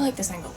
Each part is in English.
I like this angle.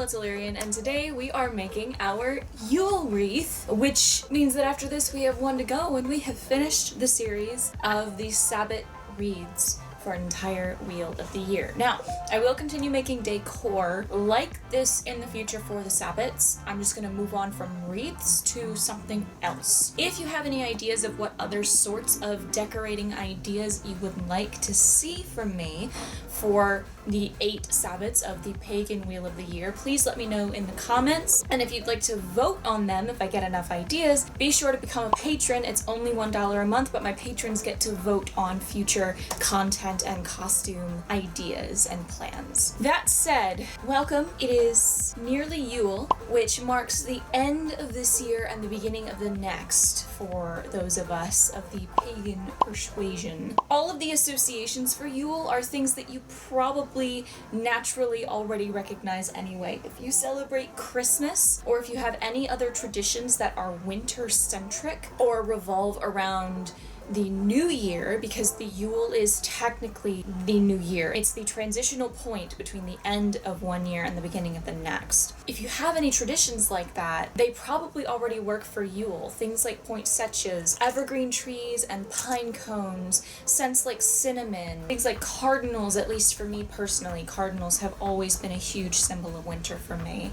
It's Alirien, and today we are making our Yule wreath, which means that after this we have one to go and we have finished the series of the sabbat wreaths for an entire wheel of the year. Now, I will continue making decor like this in the future for the sabbats. I'm just gonna move on from wreaths to something else. If you have any ideas of what other sorts of decorating ideas you would like to see from me for the 8 sabbats of the pagan wheel of the year, please let me know in the comments. And if you'd like to vote on them, if I get enough ideas, be sure to become a patron. It's only $1 a month, but my patrons get to vote on future content and costume ideas and plans. That said, welcome. It is nearly Yule, which marks the end of this year and the beginning of the next for those of us of the pagan persuasion. All of the associations for Yule are things that you probably naturally already recognize anyway. If you celebrate Christmas, or if you have any other traditions that are winter-centric or revolve around the new year, because the Yule is technically the new year. It's the transitional point between the end of one year and the beginning of the next. If you have any traditions like that, they probably already work for Yule. Things like poinsettias, evergreen trees, and pine cones, scents like cinnamon, things like cardinals. At least for me personally, cardinals have always been a huge symbol of winter for me.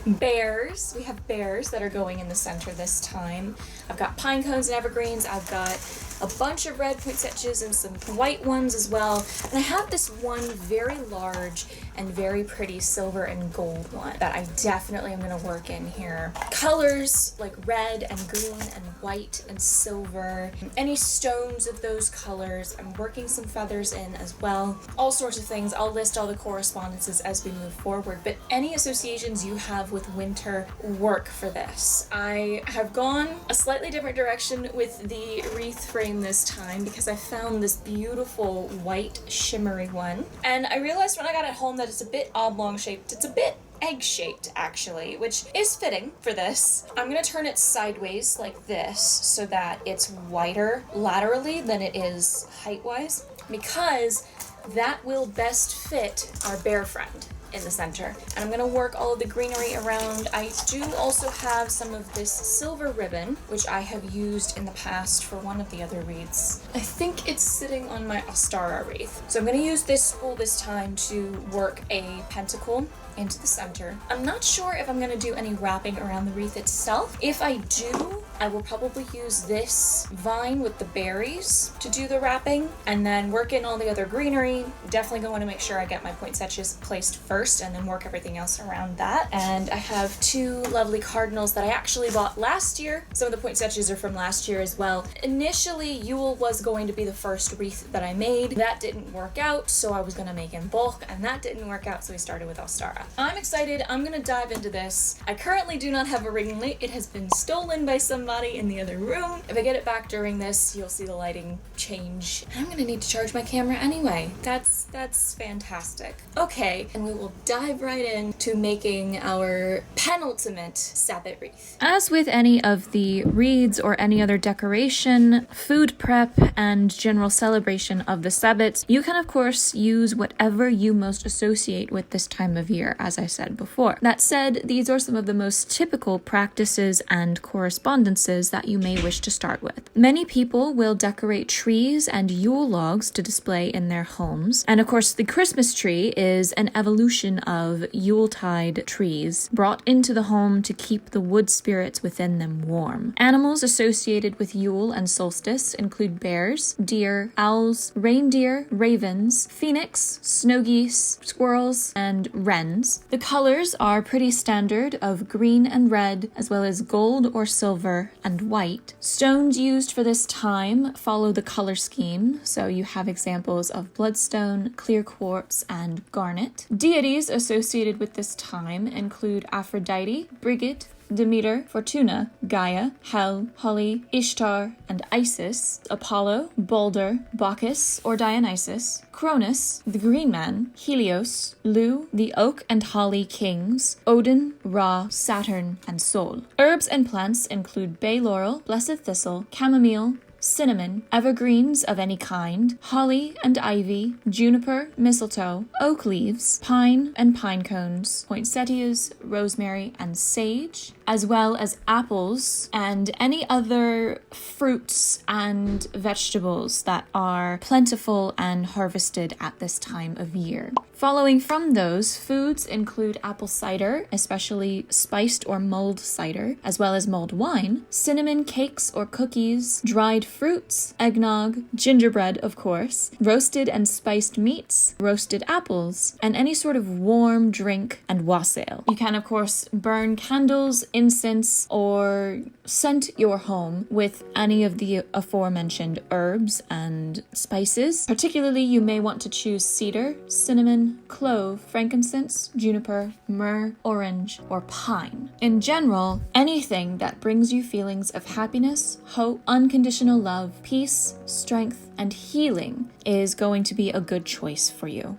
Bears. We have bears that are going in the center this time. I've got pine cones and evergreens. I've got a bunch of red poinsettias and some white ones as well. And I have this one very large and very pretty silver and gold one that I definitely am going to work in here. Colors like red and green and white and silver. Any stones of those colors. I'm working some feathers in as well. All sorts of things. I'll list all the correspondences as we move forward. But any associations you have with winter work for this. I have gone a slightly different direction with the wreath frame this time because I found this beautiful white shimmery one, and I realized when I got it home that it's a bit oblong shaped. It's a bit egg-shaped actually, which is fitting for this. I'm gonna turn it sideways like this so that it's wider laterally than it is height-wise, because that will best fit our bear friend in the center. And I'm gonna work all of the greenery around. I do also have some of this silver ribbon, which I have used in the past for one of the other wreaths. I think it's sitting on my Ostara wreath. So I'm gonna use this spool this time to work a pentacle into the center. I'm not sure if I'm gonna do any wrapping around the wreath itself. If I do, I will probably use this vine with the berries to do the wrapping and then work in all the other greenery. Definitely going to make sure I get my poinsettias placed first and then work everything else around that. And I have 2 lovely cardinals that I actually bought last year. Some of the poinsettias are from last year as well. Initially, Yule was going to be the first wreath that I made. That didn't work out, so I was going to make Imbolc, and that didn't work out, so we started with Ostara. I'm excited. I'm going to dive into this. I currently do not have a ring light. It has been stolen by somebody in the other room. If I get it back during this, you'll see the lighting change. I'm gonna need to charge my camera anyway. That's fantastic. Okay, and we will dive right in to making our penultimate sabbat wreath. As with any of the wreaths or any other decoration, food prep, and general celebration of the sabbats, you can of course use whatever you most associate with this time of year, as I said before. That said, these are some of the most typical practices and correspondences that you may wish to start with. Many people will decorate trees and Yule logs to display in their homes. And of course, the Christmas tree is an evolution of Yuletide trees brought into the home to keep the wood spirits within them warm. Animals associated with Yule and Solstice include bears, deer, owls, reindeer, ravens, phoenix, snow geese, squirrels, and wrens. lands. The colors are pretty standard of green and red, as well as gold or silver and white. Stones used for this time follow the color scheme, so you have examples of bloodstone, clear quartz, and garnet. Deities associated with this time include Aphrodite, Brigid, Demeter, Fortuna, Gaia, Hel, Holly, Ishtar, and Isis, Apollo, Balder, Bacchus or Dionysus, Cronus, the Green Man, Helios, Lu, the Oak and Holly Kings, Odin, Ra, Saturn, and Sol. Herbs and plants include bay laurel, blessed thistle, chamomile, cinnamon, evergreens of any kind, holly and ivy, juniper, mistletoe, oak leaves, pine and pine cones, poinsettias, rosemary, and sage, as well as apples and any other fruits and vegetables that are plentiful and harvested at this time of year. Following from those, foods include apple cider, especially spiced or mulled cider, as well as mulled wine, cinnamon cakes or cookies, dried fruits, eggnog, gingerbread, of course, roasted and spiced meats, roasted apples, and any sort of warm drink and wassail. You can, of course, burn candles, incense, or scent your home with any of the aforementioned herbs and spices. Particularly, you may want to choose cedar, cinnamon, clove, frankincense, juniper, myrrh, orange, or pine. In general, anything that brings you feelings of happiness, hope, unconditional love, peace, strength, and healing is going to be a good choice for you.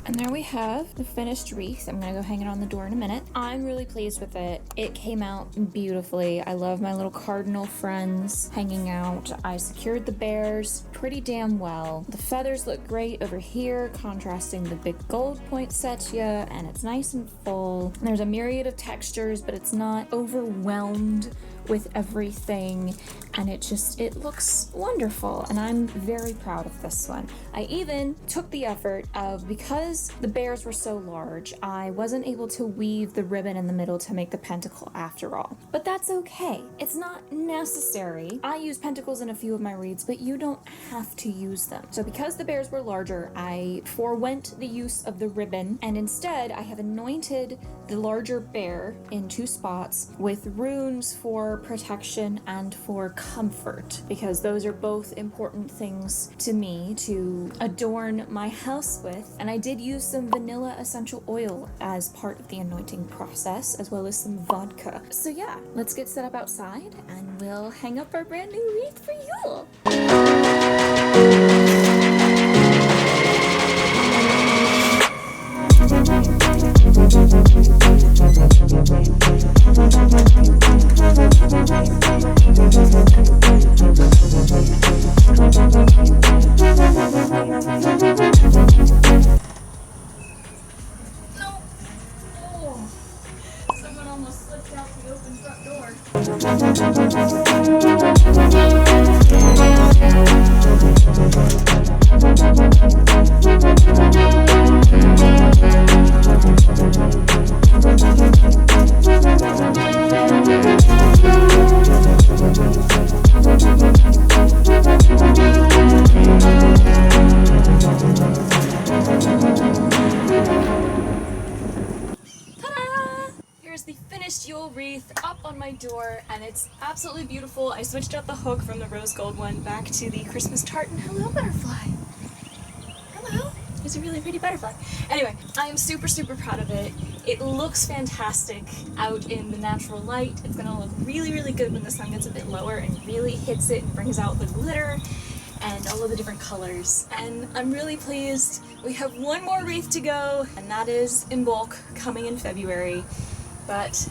And there we have the finished wreath. I'm gonna go hang it on the door in a minute. I'm really pleased with it. It came out beautifully. I love my little cardinal friends hanging out. I secured the bears pretty damn well. The feathers look great over here, contrasting the big gold poinsettia, and it's nice and full. And there's a myriad of textures, but it's not overwhelmed with everything, and it looks wonderful, and I'm very proud of this one. I even took the effort of, because the bears were so large, I wasn't able to weave the ribbon in the middle to make the pentacle after all. But that's okay. It's not necessary. I use pentacles in a few of my wreaths, but you don't have to use them. So because the bears were larger, I forewent the use of the ribbon, and instead I have anointed the larger bear in 2 spots with runes for protection and for comfort, because those are both important things to me to adorn my house with. And I did use some vanilla essential oil as part of the anointing process, as well as some vodka. So yeah, let's get set up outside and we'll hang up our brand new wreath for Yule. Someone almost slipped out the open front door. Here's the finished Yule wreath up on my door, and it's absolutely beautiful. I switched out the hook from the rose gold one back to the Christmas tartan. Hello, butterfly. Hello. There's a really pretty butterfly. Anyway, I am super, super proud of it. It looks fantastic out in the natural light. It's gonna look really, really good when the sun gets a bit lower and really hits it and brings out the glitter and all of the different colors. And I'm really pleased. We have one more wreath to go, and that is Imbolc coming in February. But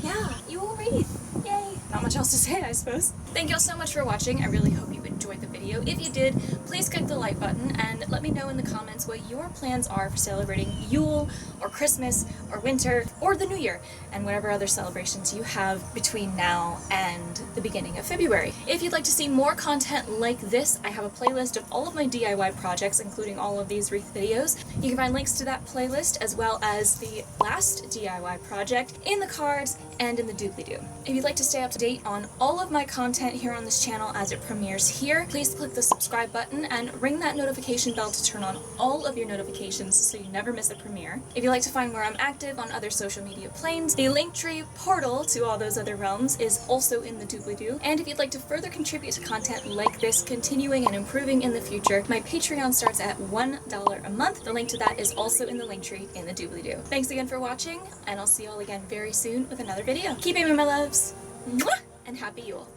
yeah, Yule wreath, yay! Not much else to say, I suppose. Thank you all so much for watching. I really hope you enjoyed. enjoyed the video. If you did, please click the like button and let me know in the comments what your plans are for celebrating Yule or Christmas or winter or the New Year and whatever other celebrations you have between now and the beginning of February. If you'd like to see more content like this, I have a playlist of all of my DIY projects, including all of these wreath videos. You can find links to that playlist as well as the last DIY project in the cards and in the doobly-doo. If you'd like to stay up to date on all of my content here on this channel as it premieres here, please click the subscribe button and ring that notification bell to turn on all of your notifications so you never miss a premiere. If you'd like to find where I'm active on other social media planes, the Linktree portal to all those other realms is also in the doobly-doo. And if you'd like to further contribute to content like this, continuing and improving in the future, my Patreon starts at $1 a month. The link to that is also in the Linktree in the doobly-doo. Thanks again for watching, and I'll see you all again very soon with another video. Keep aiming, my loves. Mwah! And happy Yule.